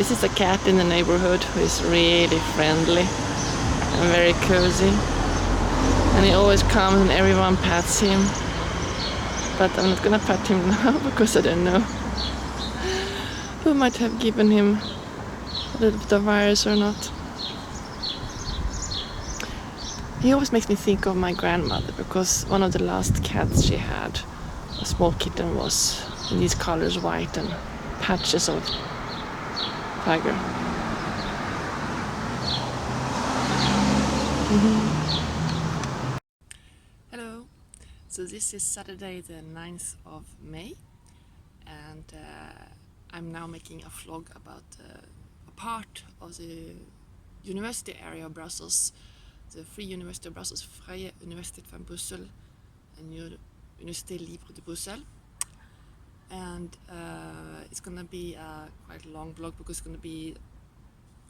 This is a cat in the neighborhood who is really friendly and very cozy. And he always comes and everyone pats him. But I'm not gonna pat him now because I don't know who might have given him a little bit of virus or not. He always makes me think of my grandmother because one of the last cats she had, a small kitten, was in these colors, white and patches of tiger. Hello, so this is Saturday the 9th of May and I'm now making a vlog about a part of the university area of Brussels, the Free University of Brussels, Vrije Universiteit van Brussel and Université Libre de Bruxelles. And it's gonna be a quite long vlog because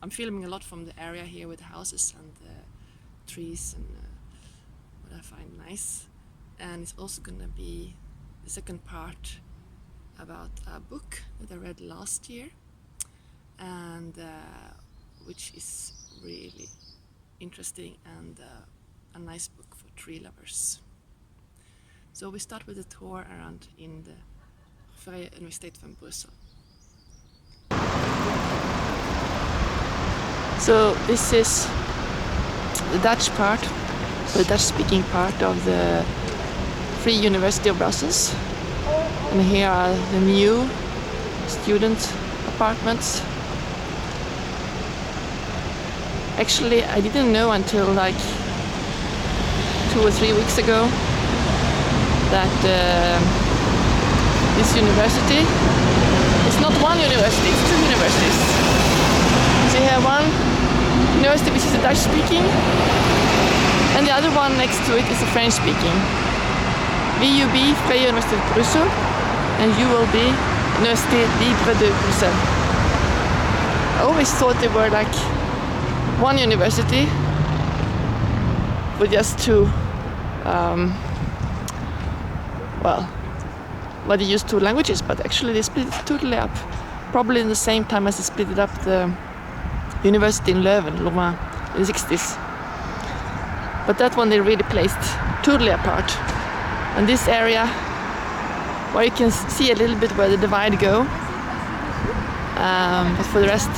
I'm filming a lot from the area here with the houses and the trees and what I find nice. And it's also gonna be the second part about a book that I read last year and which is really interesting and a nice book for tree lovers. So we start with a tour around in the Vrije Universiteit van Brussel. So this is the Dutch part, the Dutch-speaking part of the Free University of Brussels. And here are the new student apartments. Actually, I didn't know until like 2 or 3 weeks ago that this university is not one university, it's 2 universities. So you have one university which is a Dutch-speaking and the other one next to it is a French-speaking. VUB Vrije Universiteit Brussel and ULB Université Libre de Bruxelles. I always thought they were like one university with just two, well, they use 2 languages, but actually they split it totally up. Probably in the same time as they split up the university in Leuven, in the 60s. But that one they really placed totally apart. And this area, where you can see a little bit where the divide go, but for the rest,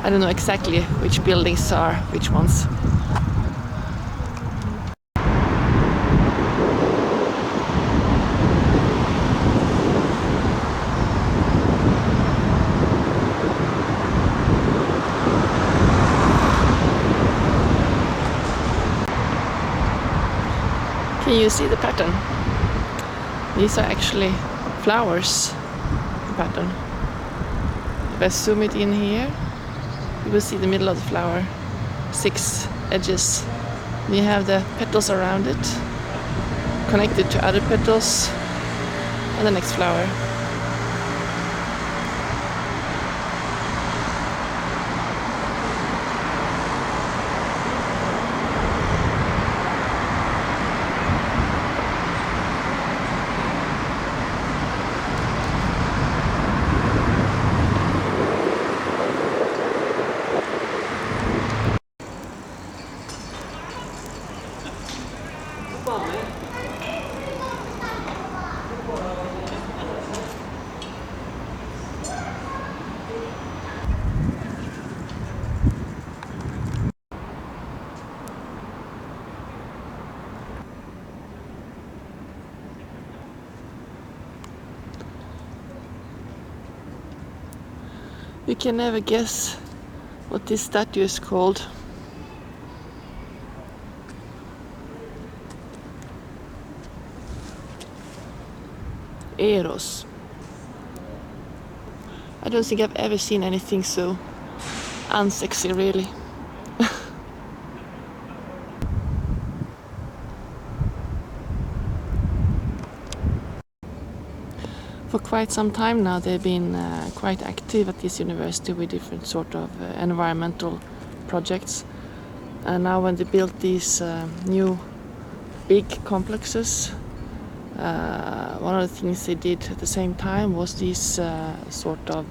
I don't know exactly which buildings are which ones. Can you see the pattern? These are actually flowers, the pattern. If I zoom it in here, you will see the middle of the flower, 6 edges. And you have the petals around it, connected to other petals, and the next flower. You can never guess what this statue is called. Eros. I don't think I've ever seen anything so unsexy, really. For quite some time now they've been quite active at this university with different sort of environmental projects. And now when they built these new big complexes, one of the things they did at the same time was these sort of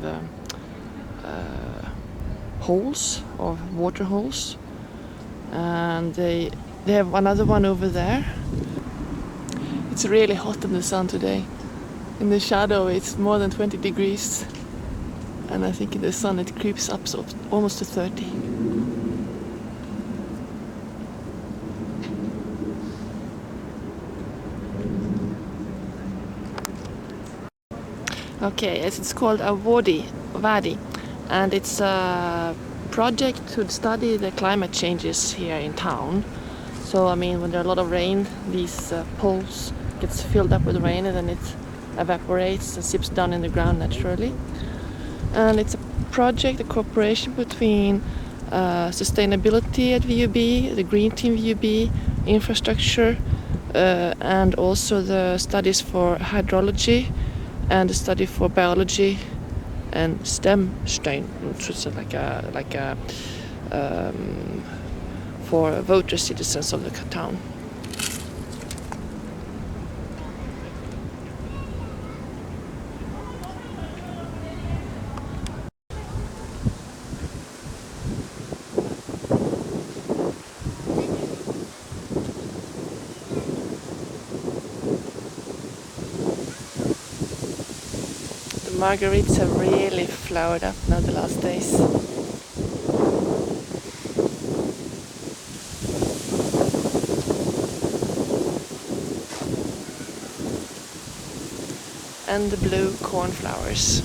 holes or water holes, and they have another one over there. It's really hot in the sun today. In the shadow it's more than 20 degrees, and I think in the sun it creeps up so almost to 30. Okay, it's called a wadi, and it's a project to study the climate changes here in town. So I mean, when there's a lot of rain, these poles gets filled up with rain, and then it evaporates and seeps down in the ground naturally. And it's a project, a cooperation between sustainability at VUB, the green team VUB, infrastructure, and also the studies for hydrology and the study for biology and STEM, which is like a for voter citizens of the town. The marguerites have really flowered up now the last days. And the blue cornflowers.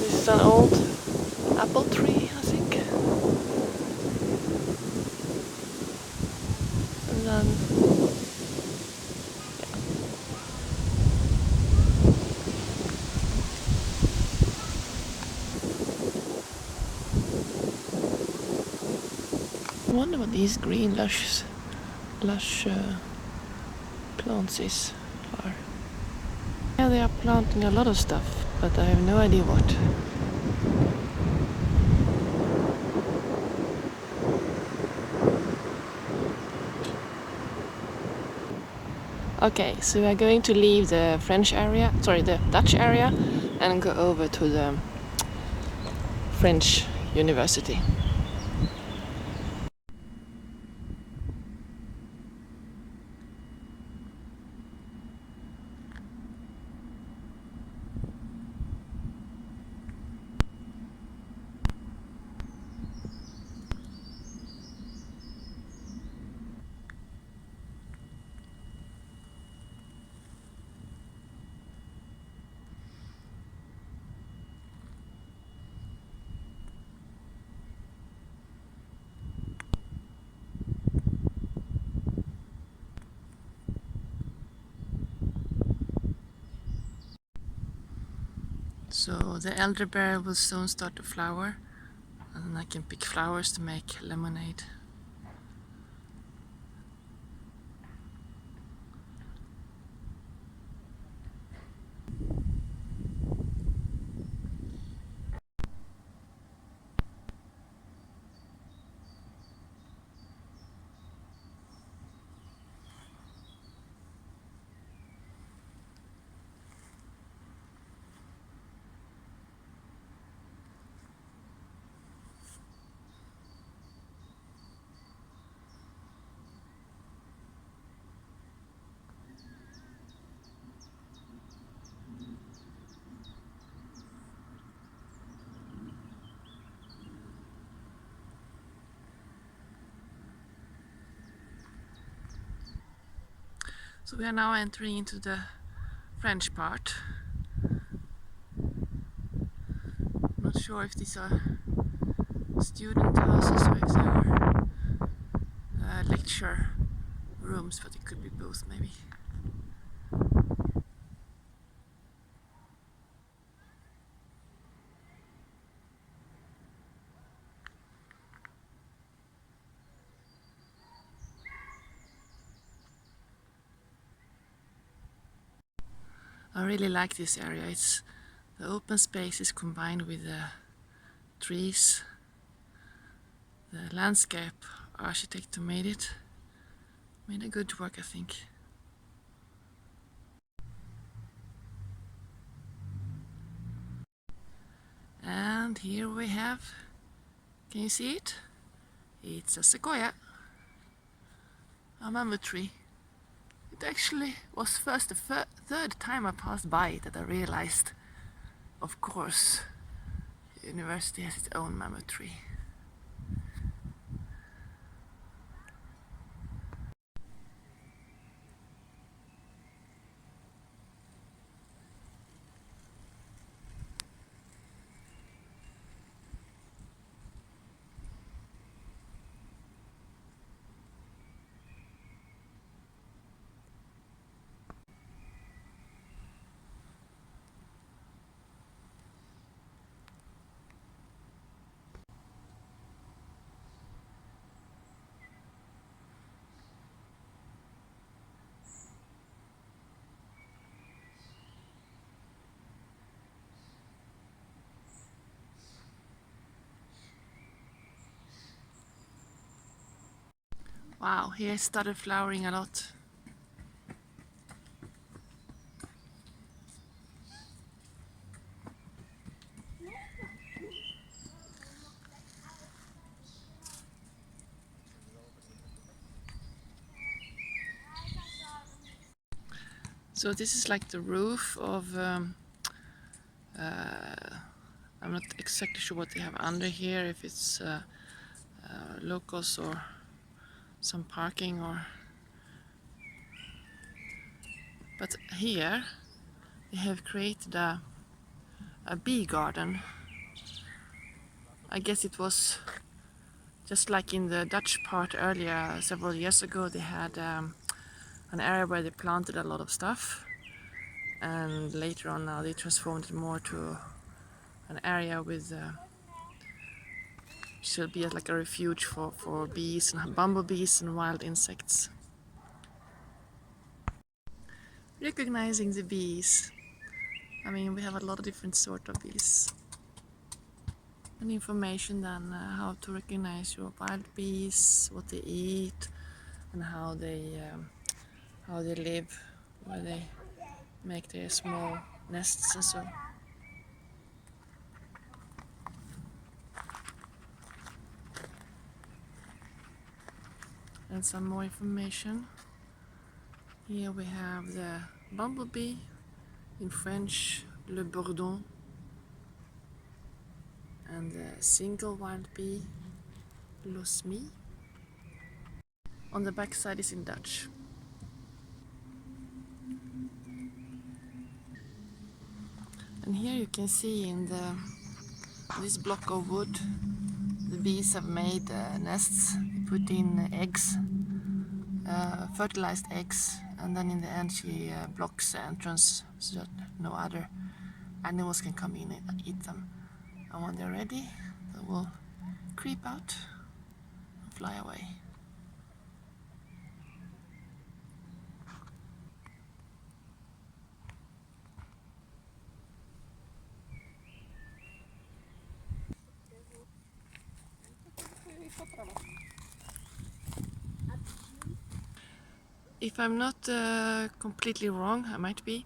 This is an old apple tree, I think. And then, I wonder what these green lush plants are. Yeah, they are planting a lot of stuff, but I have no idea what. Okay, so we are going to leave the the Dutch area, and go over to the French university. So the elderberry will soon start to flower, and then I can pick flowers to make lemonade. So we are now entering into the French part. Not sure if these are student houses or if they are lecture rooms, but it could be both maybe. I really like this area. It's the open space is combined with the trees. The landscape architect who made a good work, I think. And here we have, can you see it? It's a sequoia, a mammoth tree. It actually was first the third time I passed by it that I realized, of course, the university has its own mammoth tree. Wow, here it started flowering a lot. So this is like the roof of, I'm not exactly sure what they have under here, if it's locals or some parking or... But here they have created a bee garden. I guess it was just like in the Dutch part earlier, several years ago, they had an area where they planted a lot of stuff, and later on now they transformed it more to an area with should be like a refuge for bees and bumblebees and wild insects. Recognizing the bees. I mean, we have a lot of different sort of bees. And information then how to recognize your wild bees, what they eat, and how they live, where they make their small nests and so. And some more information. Here we have the bumblebee, in French, le bourdon, and the single wild bee, l'osmie. On the back side is in Dutch. And here you can see in this block of wood, the bees have made nests. They put in eggs, fertilized eggs, and then in the end she blocks the entrance so that no other animals can come in and eat them. And when they're ready, they will creep out and fly away. If I'm not completely wrong, I might be,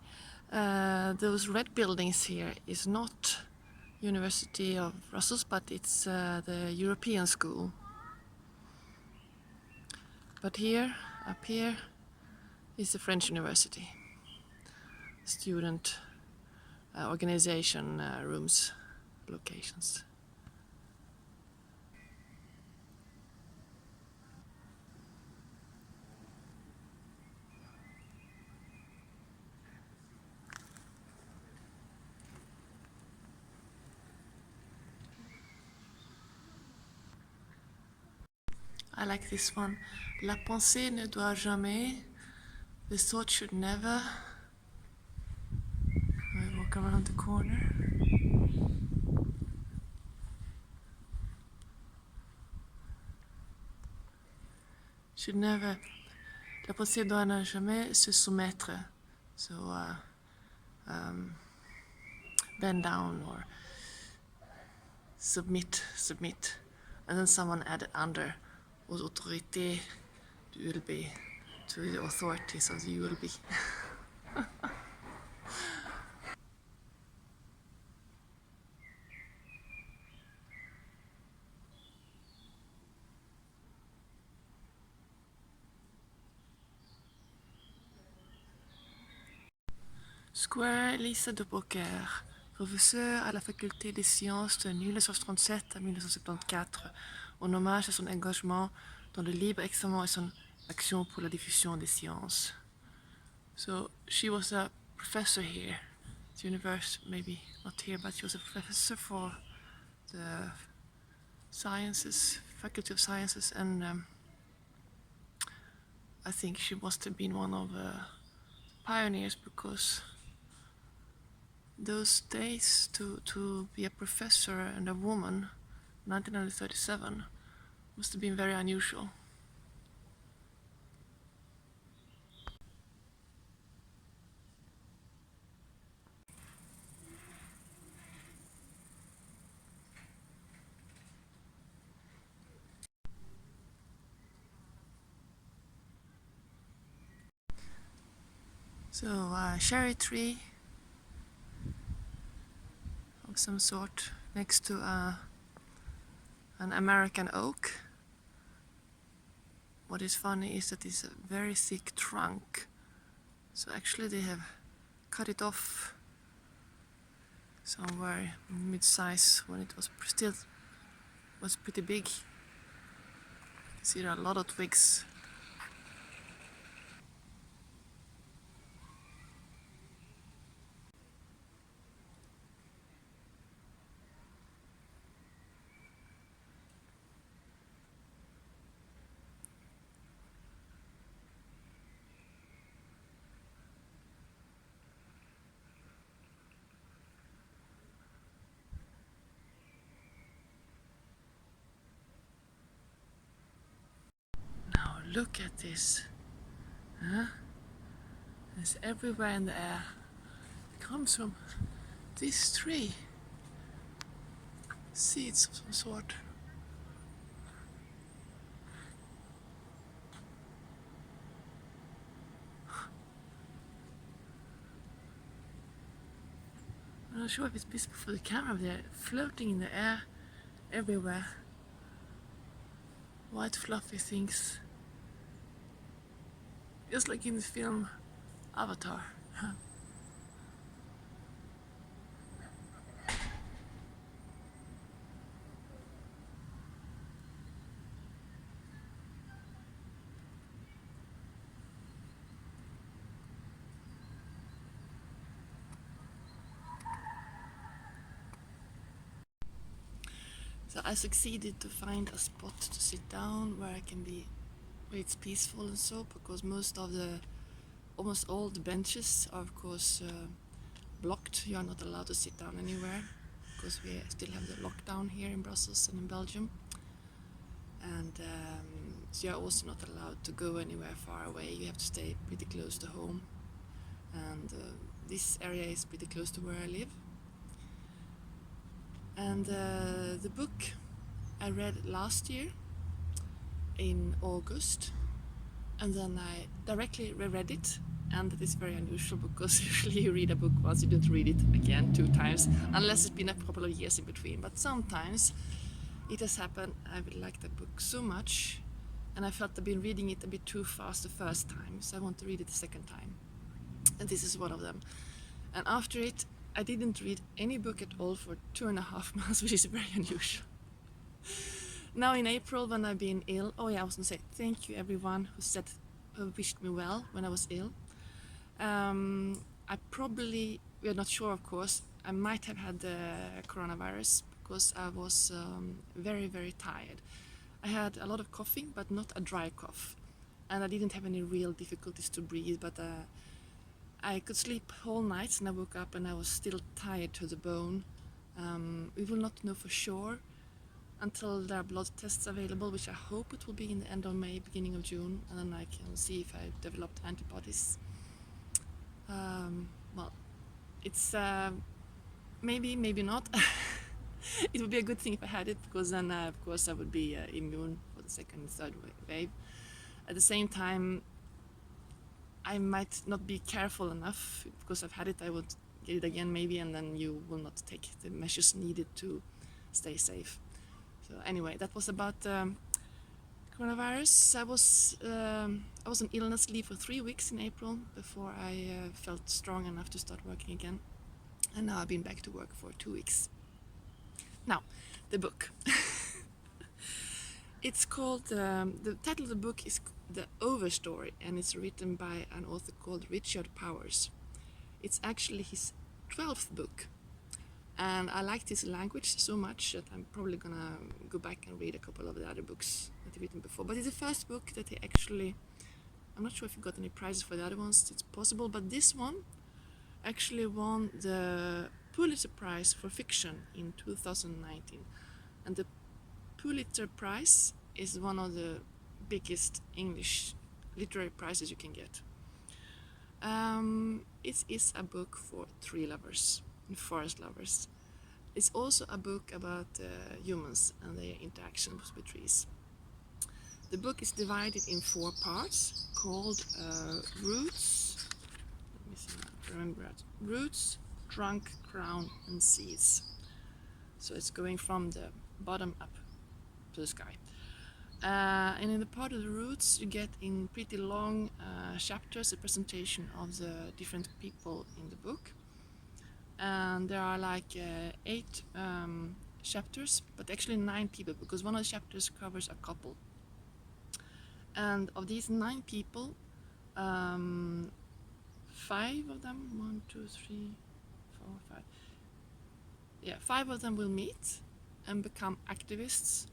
those red buildings here is not University of Brussels, but it's the European School. But here, up here, is the French University. Student organization rooms, locations. I like this one. La pensée ne doit jamais, the thought should never. I walk around the corner. Should never, la pensée doit jamais se soumettre. So bend down or submit. And then someone added under, aux autorités du ULB, to the authorities of the ULB. Square Lisa de Brocaire, professeur à la faculté des sciences de 1937 à 1974, en hommage à son engagement dans le libre examen et son action pour la diffusion des sciences. So she was a professor here at the university, maybe not here, but she was a professor for the sciences, faculty of sciences, and I think she must have been one of the pioneers, because those days to be a professor and a woman, 1937, must have been very unusual. So a cherry tree of some sort next to an American oak. What is funny is that it's a very thick trunk, so actually they have cut it off somewhere mid-size when it was still was pretty big. See, there are a lot of twigs. Now look at this. Huh? It's everywhere in the air. It comes from this tree. Seeds of some sort. I'm not sure if it's visible for the camera, but they're floating in the air everywhere. White fluffy things. Just like in the film Avatar. So I succeeded to find a spot to sit down where I can be, where it's peaceful and so, because almost all the benches are of course blocked. You are not allowed to sit down anywhere because we still have the lockdown here in Brussels and in Belgium. And so you're also not allowed to go anywhere far away. You have to stay pretty close to home. And this area is pretty close to where I live. And the book I read last year in August, and then I directly reread it, and it is very unusual because usually you read a book once, you don't read it again 2 times, unless it's been a couple of years in between. But sometimes it has happened. I liked the book so much, and I felt I've been reading it a bit too fast the first time, so I want to read it the second time. And this is one of them. And after it, I didn't read any book at all for 2.5 months, which is very unusual. Now in April, when I've been ill, I was gonna say thank you everyone who wished me well when I was ill. We are not sure, of course, I might have had the coronavirus because I was very, very tired. I had a lot of coughing, but not a dry cough, and I didn't have any real difficulties to breathe, but I could sleep whole nights, and I woke up and I was still tired to the bone. We will not know for sure until there are blood tests available, which I hope it will be in the end of May, beginning of June, and then I can see if I developed antibodies. Well, it's maybe not. It would be a good thing if I had it, because then of course I would be immune for the second and third wave. At the same time, I might not be careful enough, because I've had it, I would get it again maybe, and then you will not take the measures needed to stay safe. So anyway, that was about coronavirus. I was on illness leave for 3 weeks in April before I felt strong enough to start working again, and now I've been back to work for 2 weeks. Now, the book. It's called, the title of the book is The Overstory, and it's written by an author called Richard Powers. It's actually his 12th book, and I liked his language so much that I'm probably gonna go back and read a couple of the other books that he's written before. But it's the first book that he actually, I'm not sure if he got any prizes for the other ones, it's possible, but this one actually won the Pulitzer Prize for Fiction in 2019. And the Pulitzer Prize is one of the biggest English literary prizes you can get. It is a book for tree lovers and forest lovers. It's also a book about humans and their interactions with trees. The book is divided in 4 parts called Roots. Let me see if I remember that. Roots, Trunk, Crown, and Seeds. So it's going from the bottom up to the sky. And in the part of the roots, you get in pretty long chapters a presentation of the different people in the book. And there are like 8 chapters, but actually 9 people, because one of the chapters covers a couple. And of these 9 people, 5 of them, 1, 2, 3, 4, 5. Yeah, 5 of them will meet and become activists,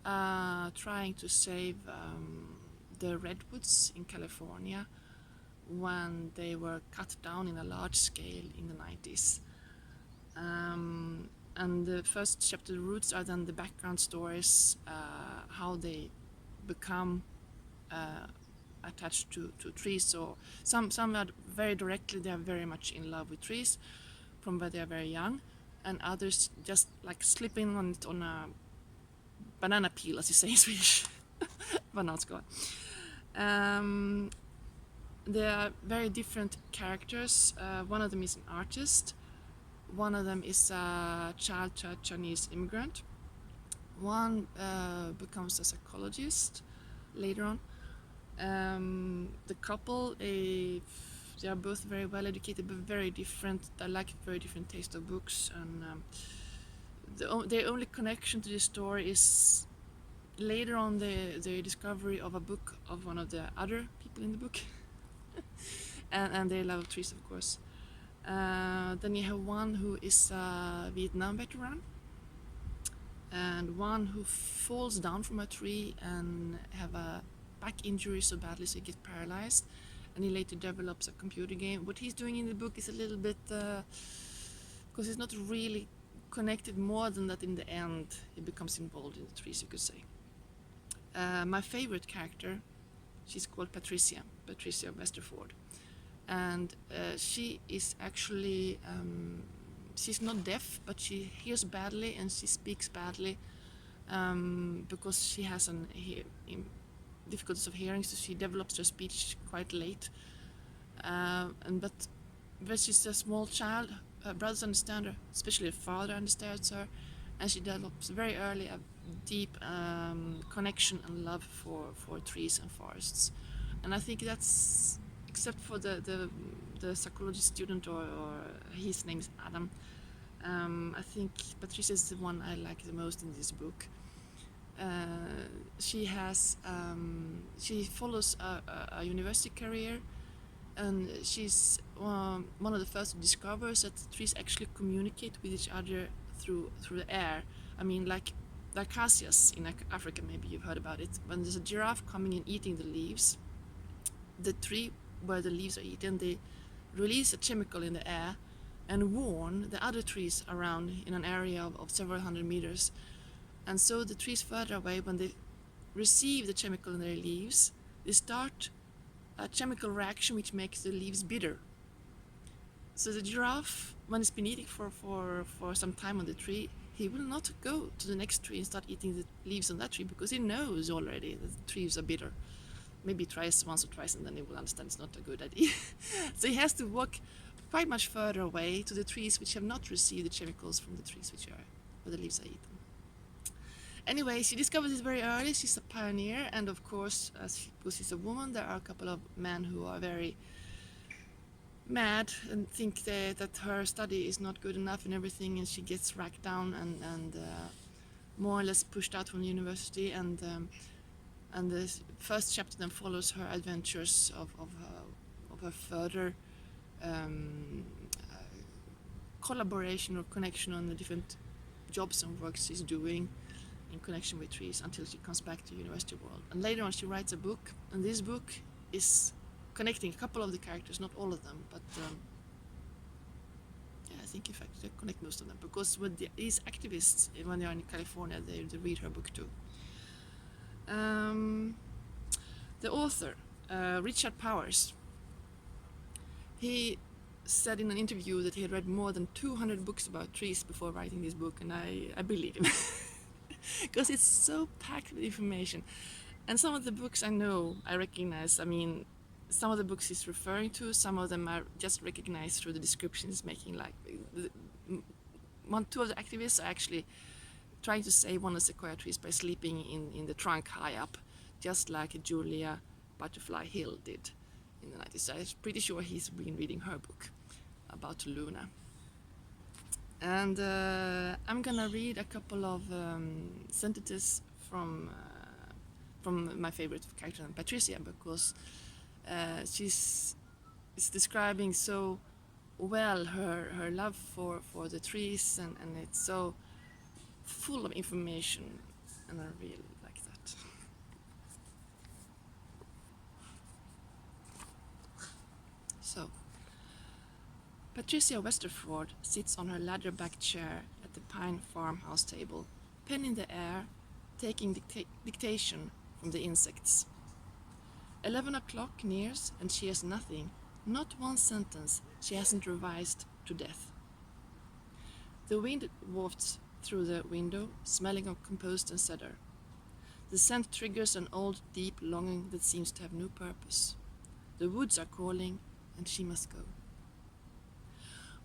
trying to save the redwoods in California when they were cut down in a large scale in the 90s. And the first chapter, the roots, are then the background stories, how they become attached to trees. So some are very directly, they are very much in love with trees from when they are very young, and others just like slipping on it on a banana peel, as you say in Swedish. Bananskal. There are very different characters. One of them is an artist. One of them is a child Chinese immigrant. One becomes a psychologist later on. The couple, they are both very well educated, but very different. They like very different taste of books, and their only connection to the story is later on the discovery of a book of one of the other people in the book. and they love trees, of course. Then you have one who is a Vietnam veteran, and one who falls down from a tree and have a back injury so badly so he gets paralyzed, and he later develops a computer game. What he's doing in the book is a little bit, because he's not really connected more than that. In the end he becomes involved in the trees, you could say. My favorite character, she's called Patricia Westerford, and she is actually, she's not deaf, but she hears badly and she speaks badly, because she has difficulties of hearing, so she develops her speech quite late. But when she's a small child, her brothers understand her, especially her father understands her, and she develops very early a deep connection and love for trees and forests. And I think that's, except for the psychology student, or his name is Adam, I think Patricia is the one I like the most in this book. She follows a university career, and she's one of the first who discovers that trees actually communicate with each other through the air. I mean, like the acacias in Africa, maybe you've heard about it. When there's a giraffe coming and eating the leaves, the tree where the leaves are eaten, they release a chemical in the air and warn the other trees around in an area of several hundred meters. And so the trees further away, when they receive the chemical in their leaves, they start a chemical reaction which makes the leaves bitter. So the giraffe, when it's been eating for some time on the tree, he will not go to the next tree and start eating the leaves on that tree, because he knows already that the trees are bitter. Maybe tries once or twice and then he will understand it's not a good idea. So he has to walk quite much further away to the trees which have not received the chemicals from the trees where the leaves are eaten. Anyway, she discovered this very early. She's a pioneer, and of course, because she's a woman, there are a couple of men who are very mad and think that her study is not good enough and everything, and she gets racked down and more or less pushed out from the university. And the first chapter then follows her adventures of her further collaboration or connection on the different jobs and works she's doing in connection with trees until she comes back to university world. And later on she writes a book, and this book is connecting a couple of the characters, not all of them, but I think in fact they connect most of them, because with these activists, when they are in California, they read her book too. The author, Richard Powers, he said in an interview that he had read more than 200 books about trees before writing this book, and I believe him. Because it's so packed with information. And some of the books I recognize. I mean, some of the books he's referring to, some of them are just recognized through the descriptions making. Like, two of the activists are actually trying to save one of the sequoia trees by sleeping in the trunk high up, just like Julia Butterfly Hill did in the 90s. So I'm pretty sure he's been reading her book about Luna. And I'm gonna read a couple of sentences from my favorite character, Patricia, because she's describing so well her love for the trees, and it's so full of information, and I really like that. So, Patricia Westerford sits on her ladder-backed chair at the pine farmhouse table, pen in the air, taking dictation from the insects. 11 o'clock nears, and she has nothing, not one sentence she hasn't revised to death. The wind wafts through the window, smelling of compost and cedar. The scent triggers an old, deep longing that seems to have no purpose. The woods are calling, and she must go.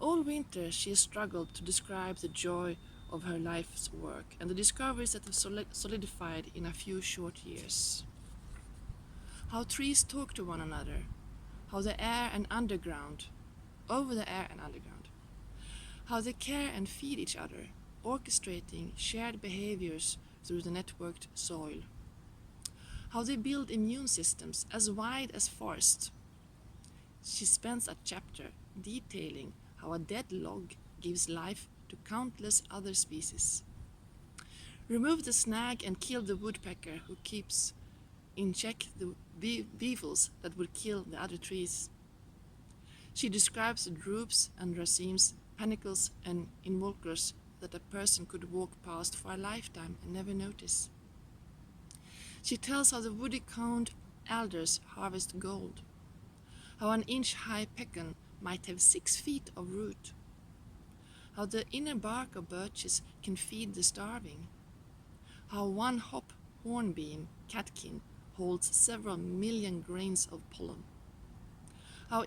All winter she has struggled to describe the joy of her life's work and the discoveries that have solidified in a few short years. How trees talk to one another, how the air and underground, over the air and underground, how they care and feed each other, orchestrating shared behaviors through the networked soil, how they build immune systems as wide as forests. She spends a chapter detailing how a dead log gives life to countless other species. Remove the snag and kill the woodpecker who keeps in check the beetles that would kill the other trees. She describes the drupes and racemes, panicles and involucres that a person could walk past for a lifetime and never notice. She tells how the woody-coned alders harvest gold, how an inch-high pecan might have 6 feet of root, how the inner bark of birches can feed the starving, how one hop hornbeam catkin holds several million grains of pollen, how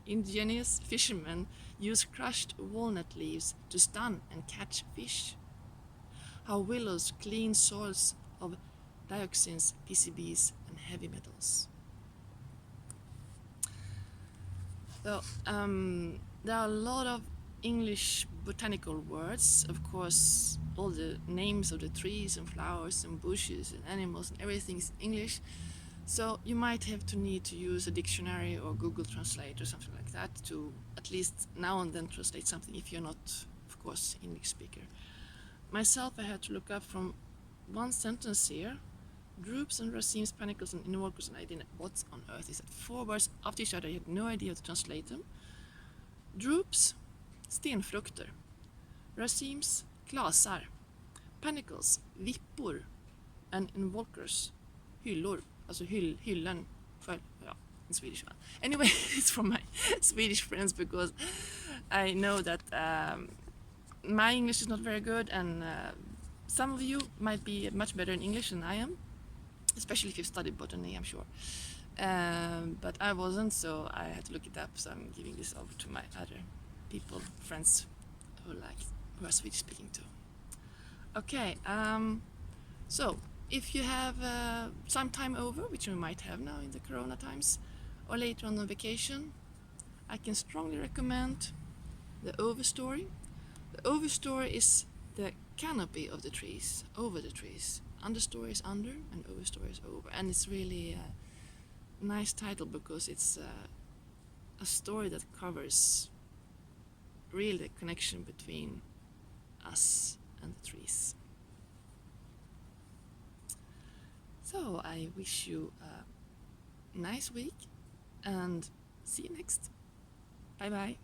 ingenious fishermen use crushed walnut leaves to stun and catch fish, how willows clean soils of dioxins, PCBs, and heavy metals. So, there are a lot of English botanical words, of course. All the names of the trees and flowers and bushes and animals and everything is English. So you might have to need to use a dictionary or Google Translate or something like that to at least now and then translate something if you're not, of course, English speaker. Myself, I had to look up from one sentence here. Drupes and racemes, panicles and involucres, and I didn't. What on earth is that? 4 words after each other. I had no idea how to translate them. Drupes, stenfrukter. Racemes, klasar. Panicles, vippor. And involucres, hyllor. Alltså hyllen. In Swedish one. Anyway, it's from my Swedish friends because I know that my English is not very good, and some of you might be much better in English than I am. Especially if you've studied botany, I'm sure. But I wasn't, so I had to look it up, so I'm giving this over to my other people, friends, who are Swedish speaking too. Okay, so if you have some time over, which we might have now in the corona times, or later on vacation, I can strongly recommend the Overstory. The Overstory is the canopy of the trees, over the trees. Understory is under and overstory is over. And it's really a nice title because it's a story that covers really the connection between us and the trees. So I wish you a nice week and see you next. Bye bye.